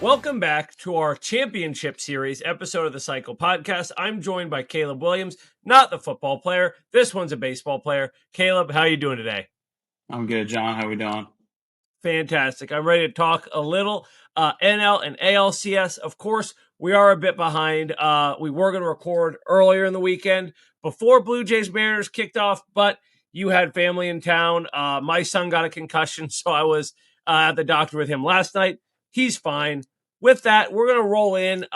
Welcome back to our championship series episode of the Cycle podcast. I'm joined by Caleb Williams, not the football player. This one's a baseball player. Caleb, how are you doing today? I'm good, John. How we doing? Fantastic. I'm ready to talk a little NL and ALCS. Of course, we are a bit behind. We were going to record earlier in the weekend before Blue Jays Mariners kicked off, but you had family in town. My son got a concussion, so I was at the doctor with him last night. He's fine. With that, we're going to roll in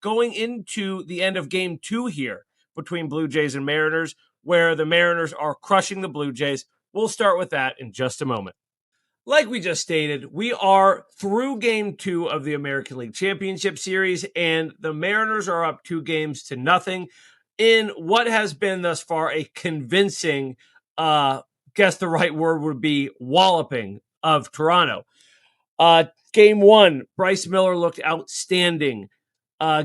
going into the end of game 2 here between Blue Jays and Mariners, where the Mariners are crushing the Blue Jays. We'll start with that in just a moment. Like we just stated, we are through game 2 of the American League Championship Series, and the Mariners are up 2-0 in what has been thus far a convincing, guess the right word would be, walloping of Toronto. Game 1, Bryce Miller looked outstanding.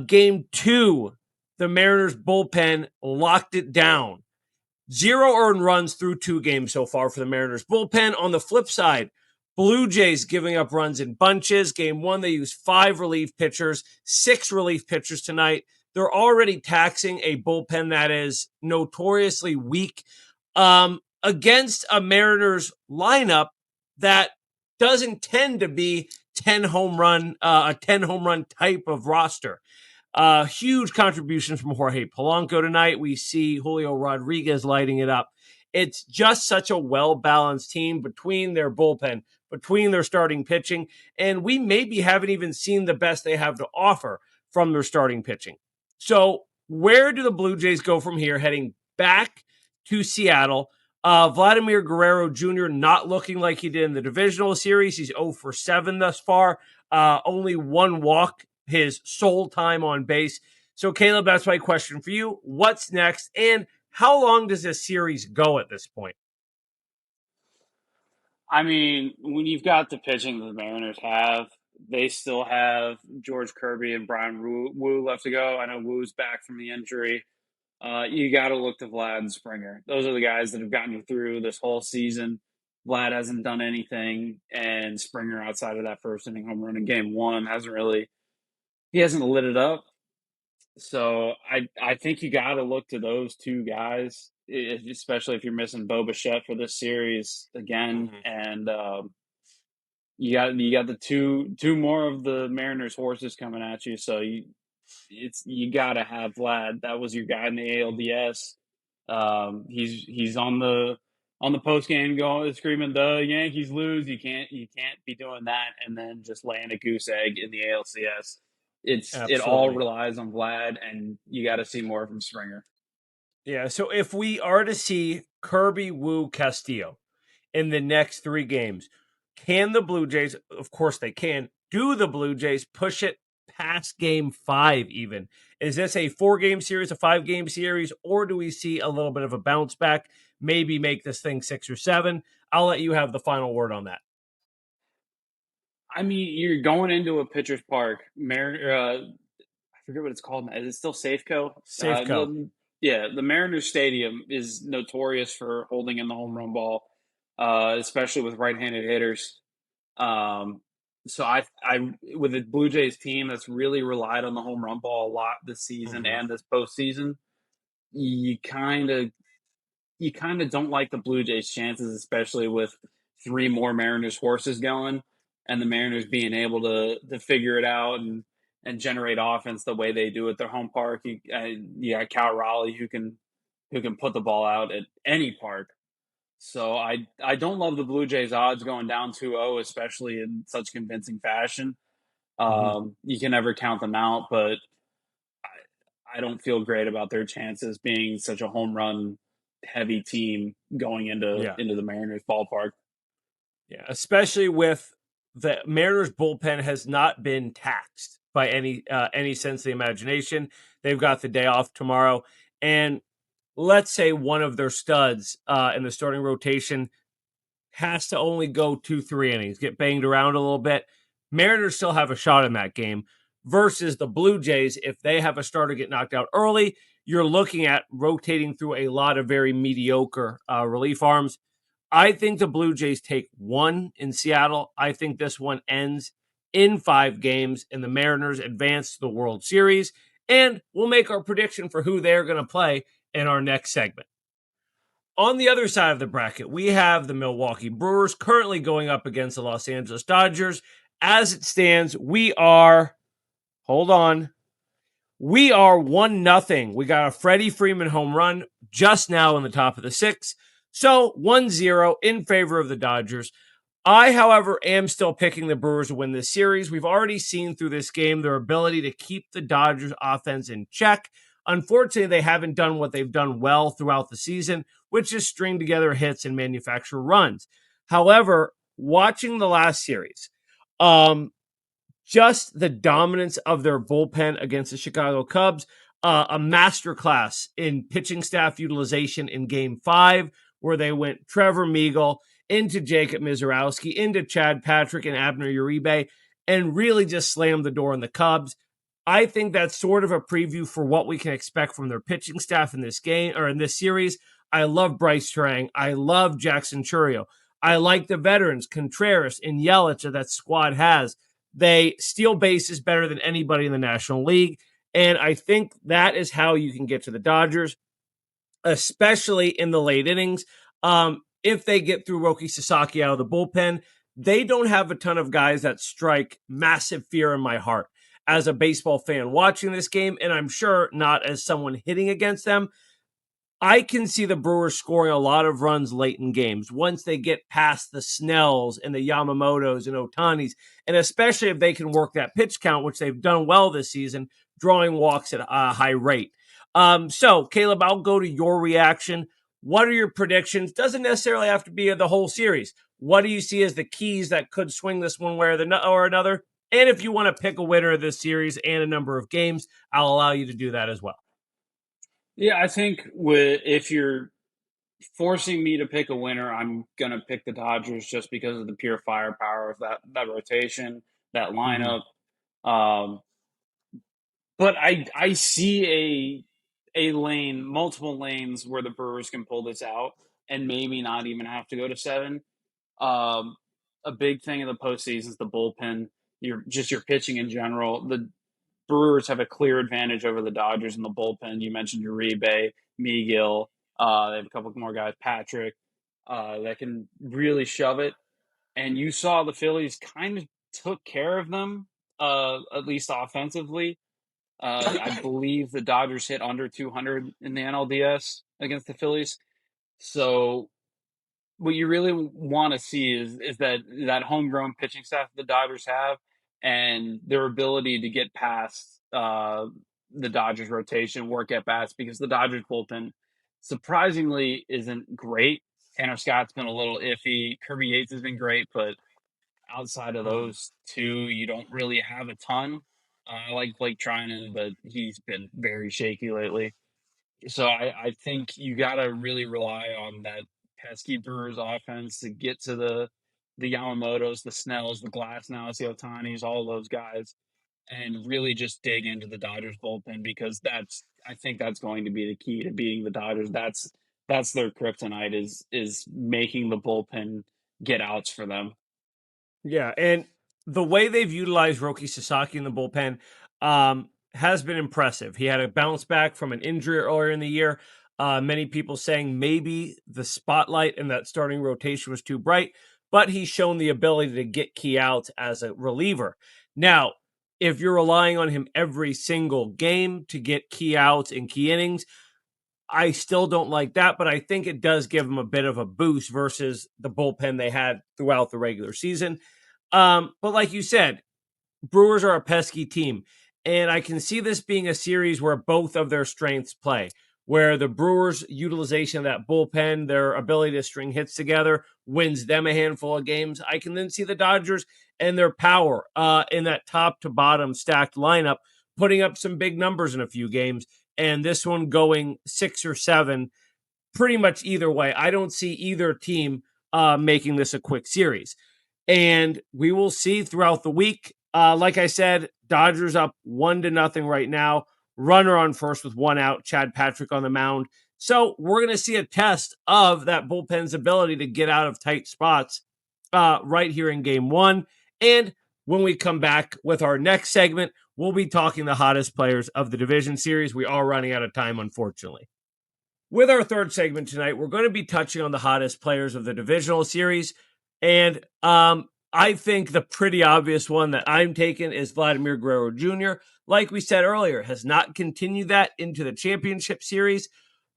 Game 2, the Mariners bullpen locked it down. 0 earned runs through 2 games so far for the Mariners bullpen. On the flip side, Blue Jays giving up runs in bunches. Game 1, they used 5 relief pitchers, 6 relief pitchers tonight. They're already taxing a bullpen that is notoriously weak against a Mariners lineup that doesn't tend to be a 10 home run type of roster. Huge contributions from Jorge Polanco tonight. We see Julio Rodriguez lighting it up. It's just such a well-balanced team between their bullpen, between their starting pitching, and we maybe haven't even seen the best they have to offer from their starting pitching. So where do the Blue Jays go from here, heading back to Seattle? Vladimir Guerrero Jr. not looking like he did in the divisional series. He's 0 for 7 thus far. Only 1 walk his sole time on base. So, Caleb, that's my question for you. What's next, and how long does this series go at this point? I mean, when you've got the pitching that the Mariners have, they still have George Kirby and Brian Wu left to go. I know Wu's back from the injury. You got to look to Vlad and Springer. Those are the guys that have gotten you through this whole season. Vlad hasn't done anything, and Springer, outside of that first inning home run in game 1, hasn't lit it up. So I think you got to look to those 2 guys, especially if you're missing Bo Bichette for this series again, and you got the two more of the Mariners horses coming at you. So you got to have Vlad. That was your guy in the ALDS. He's on the post game going screaming, "The Yankees lose." You can't be doing that and then just laying a goose egg in the ALCS. It all relies on Vlad, and you got to see more from Springer. Yeah, so if we are to see Kirby, Wu, Castillo in the next 3 games, can the Blue Jays, of course they can, do the Blue Jays push it past game 5 even? Is this a 4-game series, a 5-game series, or do we see a little bit of a bounce back, maybe make this thing 6 or 7? I'll let you have the final word on that. I mean, you're going into a pitcher's park. I forget what it's called. Is it still Safeco? Safeco. The Mariners Stadium is notorious for holding in the home run ball, especially with right-handed hitters. So I with the Blue Jays team that's really relied on the home run ball a lot this season and this postseason, you kind of don't like the Blue Jays' chances, especially with 3 more Mariners horses going, and the Mariners being able to figure it out and generate offense the way they do at their home park. You got Cal Raleigh who can put the ball out at any park. So I don't love the Blue Jays' odds going down 2-0, especially in such convincing fashion. You can never count them out, but I don't feel great about their chances being such a home run heavy team going into the Mariners ballpark. Yeah, especially with the Mariners bullpen has not been taxed by any sense of the imagination. They've got the day off tomorrow, and let's say one of their studs in the starting rotation has to only go 2-3 innings, get banged around a little bit. Mariners still have a shot in that game versus the Blue Jays. If they have a starter get knocked out early, you're looking at rotating through a lot of very mediocre relief arms. I think the Blue Jays take 1 in Seattle. I think this one ends in 5 games, and the Mariners advance to the World Series. And we'll make our prediction for who they're going to play in our next segment. On the other side of the bracket, we have the Milwaukee Brewers currently going up against the Los Angeles Dodgers. As it stands, we are, hold on, we are 1-0. We got a Freddie Freeman home run just now in the top of the 6th. So 1-0 in favor of the Dodgers. I, however, am still picking the Brewers to win this series. We've already seen through this game their ability to keep the Dodgers offense in check. Unfortunately, they haven't done what they've done well throughout the season, which is string together hits and manufacture runs. However, watching the last series, just the dominance of their bullpen against the Chicago Cubs, a masterclass in pitching staff utilization in Game 5, where they went Trevor Meagle into Jacob Mizorowski, into Chad Patrick and Abner Uribe, and really just slammed the door on the Cubs. I think that's sort of a preview for what we can expect from their pitching staff in this game or in this series. I love Bryce Trang. I love Jackson Chourio. I like the veterans, Contreras and Yelich, that squad has. They steal bases better than anybody in the National League. And I think that is how you can get to the Dodgers, especially in the late innings. If they get through Roki Sasaki out of the bullpen, they don't have a ton of guys that strike massive fear in my heart as a baseball fan watching this game, and I'm sure not as someone hitting against them. I can see the Brewers scoring a lot of runs late in games once they get past the Snells and the Yamamotos and Otanis, and especially if they can work that pitch count, which they've done well this season, drawing walks at a high rate. So, Caleb, I'll go to your reaction. What are your predictions? Doesn't necessarily have to be the whole series. What do you see as the keys that could swing this one way or another? And if you want to pick a winner of this series and a number of games, I'll allow you to do that as well. Yeah, I think if you're forcing me to pick a winner, I'm gonna pick the Dodgers just because of the pure firepower of that rotation, that lineup. Um, but I see a lane, multiple lanes where the Brewers can pull this out and maybe not even have to go to 7. Um, a big thing in the postseason is the bullpen. Your pitching in general. The Brewers have a clear advantage over the Dodgers in the bullpen. You mentioned Uribe, Meagle. They have a couple more guys, Patrick, that can really shove it. And you saw the Phillies kind of took care of them, at least offensively. I believe the Dodgers hit under 200 in the NLDS against the Phillies. So what you really want to see is that homegrown pitching staff the Dodgers have and their ability to get past the Dodgers rotation, work at bats, because the Dodgers bullpen surprisingly isn't great. Tanner Scott's been a little iffy. Kirby Yates has been great, but outside of those two, you don't really have a ton. I like Blake Trinan, but he's been very shaky lately. So I think you got to really rely on that pesky Brewers offense to get to the Yamamotos, the Snells, the Glasnows, the Otanis, all those guys, and really just dig into the Dodgers bullpen, because I think that's going to be the key to beating the Dodgers. That's their kryptonite is making the bullpen get outs for them. Yeah, and the way they've utilized Roki Sasaki in the bullpen has been impressive. He had a bounce back from an injury earlier in the year. Many people saying maybe the spotlight in that starting rotation was too bright, but he's shown the ability to get key outs as a reliever. Now, if you're relying on him every single game to get key outs and key innings, I still don't like that, but I think it does give him a bit of a boost versus the bullpen they had throughout the regular season. But like you said, Brewers are a pesky team, and I can see this being a series where both of their strengths play, where the Brewers' utilization of that bullpen, their ability to string hits together, wins them a handful of games. I can then see the Dodgers and their power in that top to bottom stacked lineup putting up some big numbers in a few games, and this one going 6 or 7 pretty much either way. I don't see either team making this a quick series. And we will see throughout the week. Like I said, Dodgers up 1-0 right now. Runner on first with 1 out. Chad Patrick on the mound. So we're going to see a test of that bullpen's ability to get out of tight spots right here in Game 1. And When we come back with our next segment, we'll be talking the hottest players of the division series. We are running out of time, unfortunately. With our third segment tonight, we're going to be touching on the hottest players of the divisional series. And I think the pretty obvious one that I'm taking is Vladimir Guerrero Jr. Like we said earlier, has not continued that into the championship series,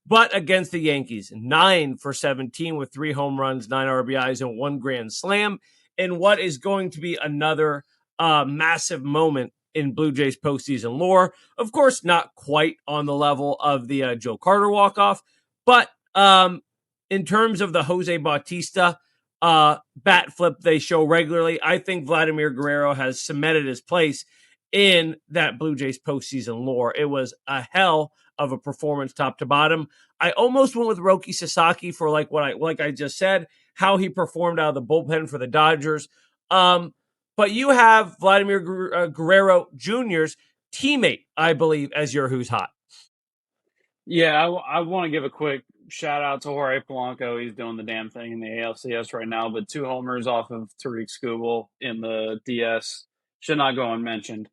but against the Yankees, 9 for 17 with 3 home runs, 9 RBIs, and 1 grand slam, in what is going to be another massive moment in Blue Jays postseason lore. Of course, not quite on the level of the Joe Carter walk-off, but in terms of the Jose Bautista bat flip they show regularly, I think Vladimir Guerrero has cemented his place in that Blue Jays postseason lore. It was a hell of a performance top to bottom. I almost went with Roki Sasaki for like I just said, how he performed out of the bullpen for the Dodgers. But you have Vladimir Guerrero Jr.'s teammate, I believe, as your who's hot. Yeah, I want to give a quick shout out to Jorge Polanco. He's doing the damn thing in the ALCS right now, but 2 homers off of Tariq Skubal in the DS should not go unmentioned.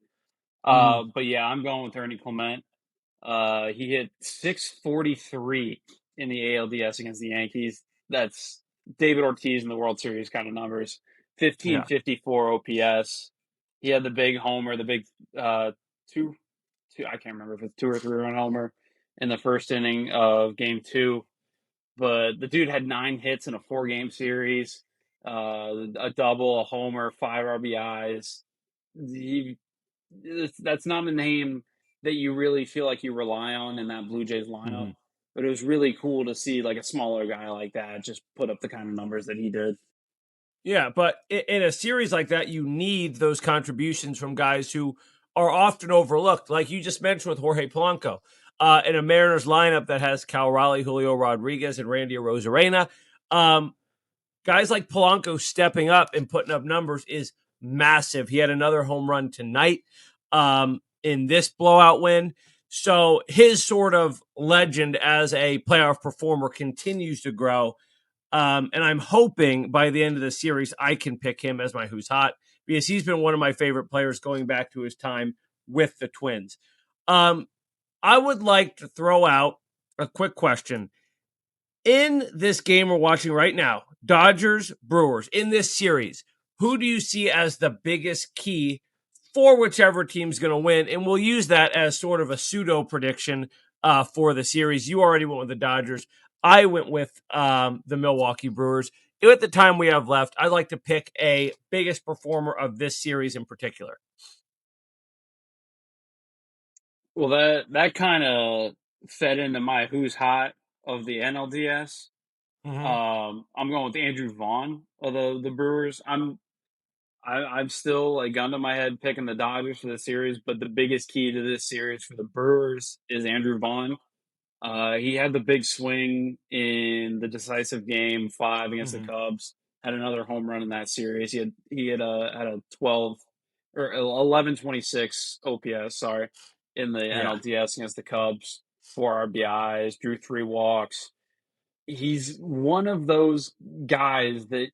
But yeah, I'm going with Ernie Clement. He hit 643 in the ALDS against the Yankees. That's David Ortiz in the World Series kind of numbers. 1554 OPS. He had the big homer, the big two, I can't remember if it's 2 or 3 run homer in the first inning of game 2. But the dude had 9 hits in a 4-game series, a double, a homer, 5 RBIs. That's not a name that you really feel like you rely on in that Blue Jays lineup. Mm-hmm. But it was really cool to see like a smaller guy like that just put up the kind of numbers that he did. Yeah, but in a series like that, you need those contributions from guys who are often overlooked, like you just mentioned with Jorge Polanco. In a Mariners lineup that has Cal Raleigh, Julio Rodriguez, and Randy Arozarena, guys like Polanco stepping up and putting up numbers is massive. He had another home run tonight in this blowout win. So his sort of legend as a playoff performer continues to grow. And I'm hoping by the end of the series, I can pick him as my who's hot because he's been one of my favorite players going back to his time with the Twins. I would like to throw out a quick question. In this game we're watching right now, Dodgers, Brewers, in this series, who do you see as the biggest key for whichever team's going to win? And we'll use that as sort of a pseudo prediction for the series. You already went with the Dodgers. I went with the Milwaukee Brewers. At the time we have left, I'd like to pick a biggest performer of this series in particular. Well, that kind of fed into my who's hot of the NLDS. I'm going with Andrew Vaughn of the Brewers. I'm still a gun to my head picking the Dodgers for the series, but the biggest key to this series for the Brewers is Andrew Vaughn. He had the big swing in the decisive game 5 against the Cubs. Had another home run in that series. He had a 12 or 1126 OPS. Sorry, in the NLDS against the Cubs. 4 RBIs, drew 3 walks. He's one of those guys that.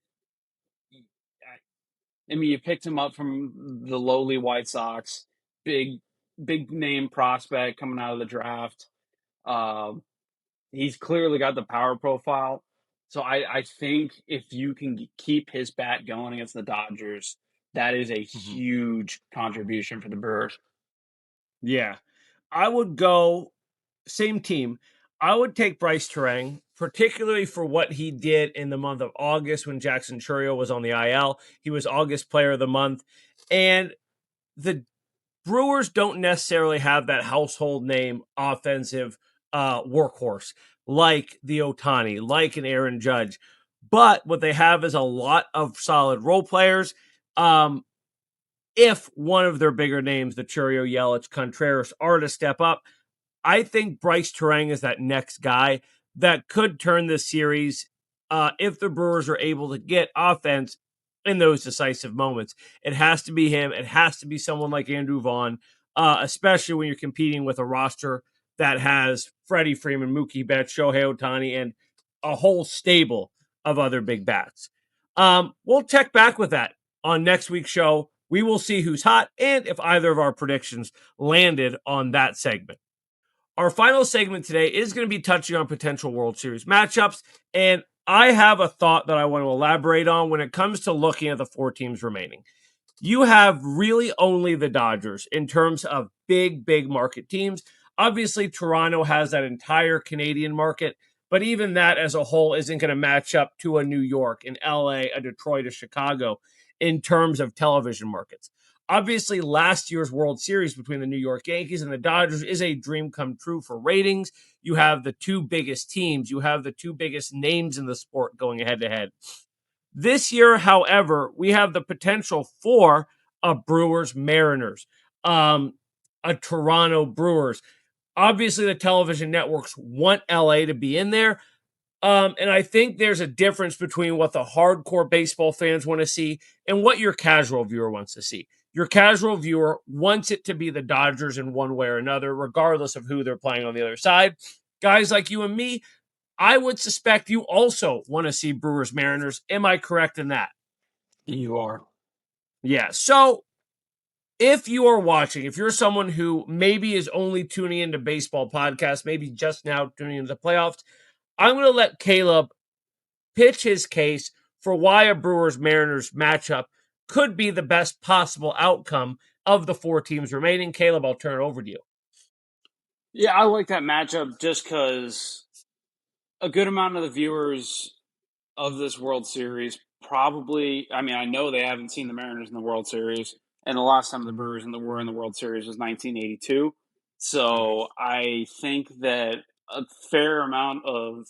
I mean, you picked him up from the lowly White Sox, big name prospect coming out of the draft. He's clearly got the power profile. So I think if you can keep his bat going against the Dodgers, that is a huge contribution for the Brewers. Yeah. I would go same team. I would take Bryce Terang, particularly for what he did in the month of August when Jackson Chourio was on the IL. He was August Player of the Month. And the Brewers don't necessarily have that household name offensive workhorse like the Ohtani, like an Aaron Judge. But what they have is a lot of solid role players. If one of their bigger names, the Chourio, Yelich, Contreras, are to step up, I think Bryce Terang is that next guy that could turn this series if the Brewers are able to get offense in those decisive moments. It has to be him. It has to be someone like Andrew Vaughn, especially when you're competing with a roster that has Freddie Freeman, Mookie Betts, Shohei Ohtani, and a whole stable of other big bats. We'll check back with that on next week's show We will see who's hot and if either of our predictions landed on that segment. Our final segment today is going to be touching on potential World Series matchups, and I have a thought that I want to elaborate on when it comes to looking at the 4 teams remaining. You have really only the Dodgers in terms of big market teams. Obviously, Toronto has that entire Canadian market, but even that as a whole isn't going to match up to a New York, an LA, a Detroit, a Chicago in terms of television markets. Obviously, last year's World Series between the New York Yankees and the Dodgers is a dream come true for ratings. You have the 2 biggest teams, you have the 2 biggest names in the sport going head to head. This year, however, we have the potential for a Brewers Mariners, a Toronto Brewers. Obviously, the television networks want LA to be in there. And I think there's a difference between what the hardcore baseball fans want to see and what your casual viewer wants to see. Your casual viewer wants it to be the Dodgers in one way or another, regardless of who they're playing on the other side. Guys like you and me, I would suspect you also want to see Brewers Mariners. Am I correct in that? You are. Yeah. So if you are watching, if you're someone who maybe is only tuning into baseball podcasts, maybe just now tuning into the playoffs, I'm going to let Caleb pitch his case for why a Brewers Mariners matchup could be the best possible outcome of the 4 teams remaining. Caleb, I'll turn it over to you. Yeah, I like that matchup just because a good amount of the viewers of this World Series probably, I mean, I know they haven't seen the Mariners in the World Series, and the last time the Brewers were in the World Series was 1982. So I think that a fair amount of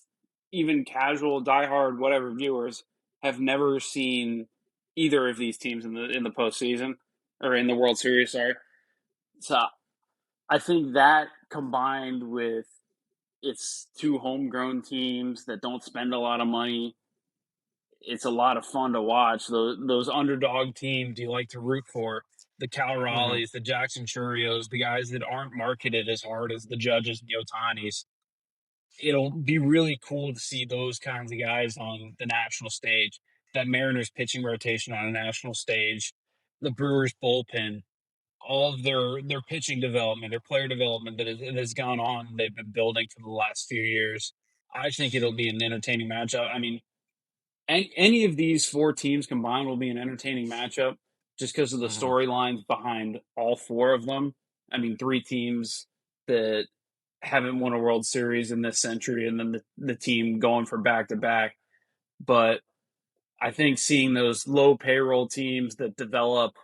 even casual, diehard, whatever viewers have never seen either of these teams in the postseason or in the World Series. Sorry. So I think that combined with it's 2 homegrown teams that don't spend a lot of money, it's a lot of fun to watch. Those underdog teams you like to root for, the Cal Raleighs, the Jackson Churios, the guys that aren't marketed as hard as the Judges and the Otanis. It'll be really cool to see those kinds of guys on the national stage. That Mariners pitching rotation on a national stage, the Brewers bullpen, all of their pitching development, their player development that has gone on, they've been building for the last few years. I think it'll be an entertaining matchup. I mean, any of these 4 teams combined will be an entertaining matchup just because of the storylines behind all 4 of them. I mean, 3 teams that haven't won a World Series in this century, and then the team going for back to back. But I think seeing those low payroll teams that develop,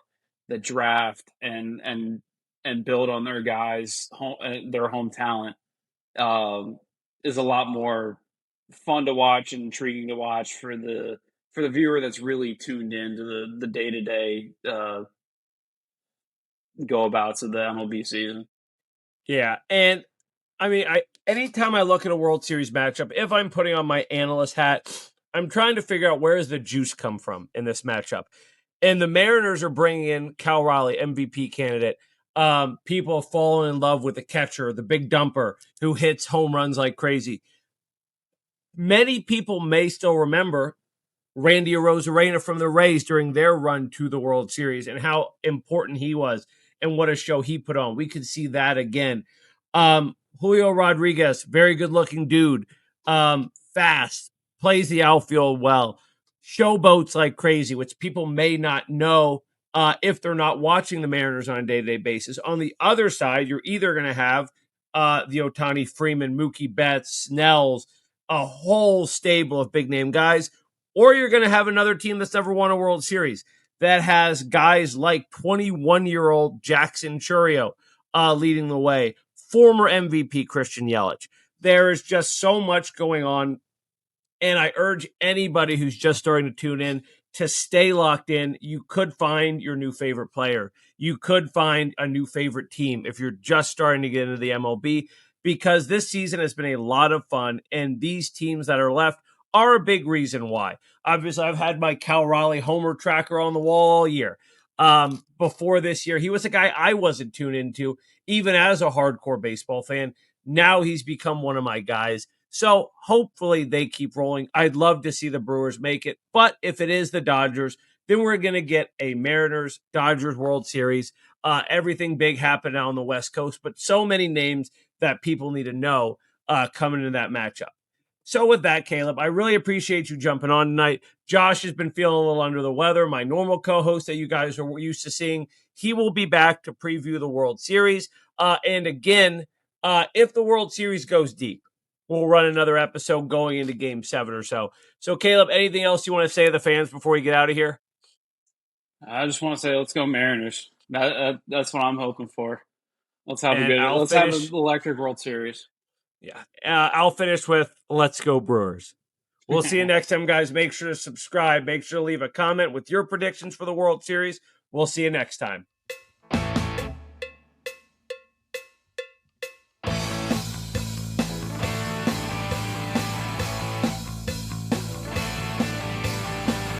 that draft, and build on their guys, their home talent, is a lot more fun to watch and intriguing to watch for the viewer that's really tuned in to the day to day go abouts of the MLB season. Yeah, and I mean, anytime I look at a World Series matchup, if I'm putting on my analyst hat, I'm trying to figure out where does the juice come from in this matchup. And the Mariners are bringing in Cal Raleigh, MVP candidate. People have fallen in love with the catcher, the big dumper who hits home runs like crazy. Many people may still remember Randy Arozarena from the Rays during their run to the World Series and how important he was and what a show he put on. We could see that again. Julio Rodriguez, very good looking dude, fast, plays the outfield well, showboats like crazy, which people may not know if they're not watching the Mariners on a day-to-day basis. On the other side, you're either going to have the Ohtani, Freeman, Mookie Betts, Snells, a whole stable of big-name guys, or you're going to have another team that's never won a World Series that has guys like 21-year-old Jackson Chourio leading the way, former MVP Christian Yelich. There is just so much going on, and I urge anybody who's just starting to tune in to stay locked in. You could find your new favorite player. You could find a new favorite team if you're just starting to get into the MLB, because this season has been a lot of fun, and these teams that are left are a big reason why. Obviously, I've had my Cal Raleigh homer tracker on the wall all year. Before this year, he was a guy I wasn't tuned into, even as a hardcore baseball fan. Now he's become one of my guys. So hopefully they keep rolling. I'd love to see the Brewers make it. But if it is the Dodgers, Then we're going to get a Mariners Dodgers World Series. Everything big happened out on the West Coast, but so many names that people need to know coming into that matchup. So with that, Caleb, I really appreciate you jumping on tonight. Josh has been feeling a little under the weather. My normal co-host that you guys are used to seeing, he will be back to preview the World Series. And again, if the World Series goes deep, we'll run another episode going into Game 7 or so. So, Caleb, anything else you want to say to the fans before we get out of here? I just want to say, let's go Mariners. That's what I'm hoping for. Let's have And let's have an electric World Series. Yeah, I'll finish with let's go Brewers. We'll see you next time, guys. Make sure to subscribe. Make sure to leave a comment with your predictions for the World Series. We'll see you next time.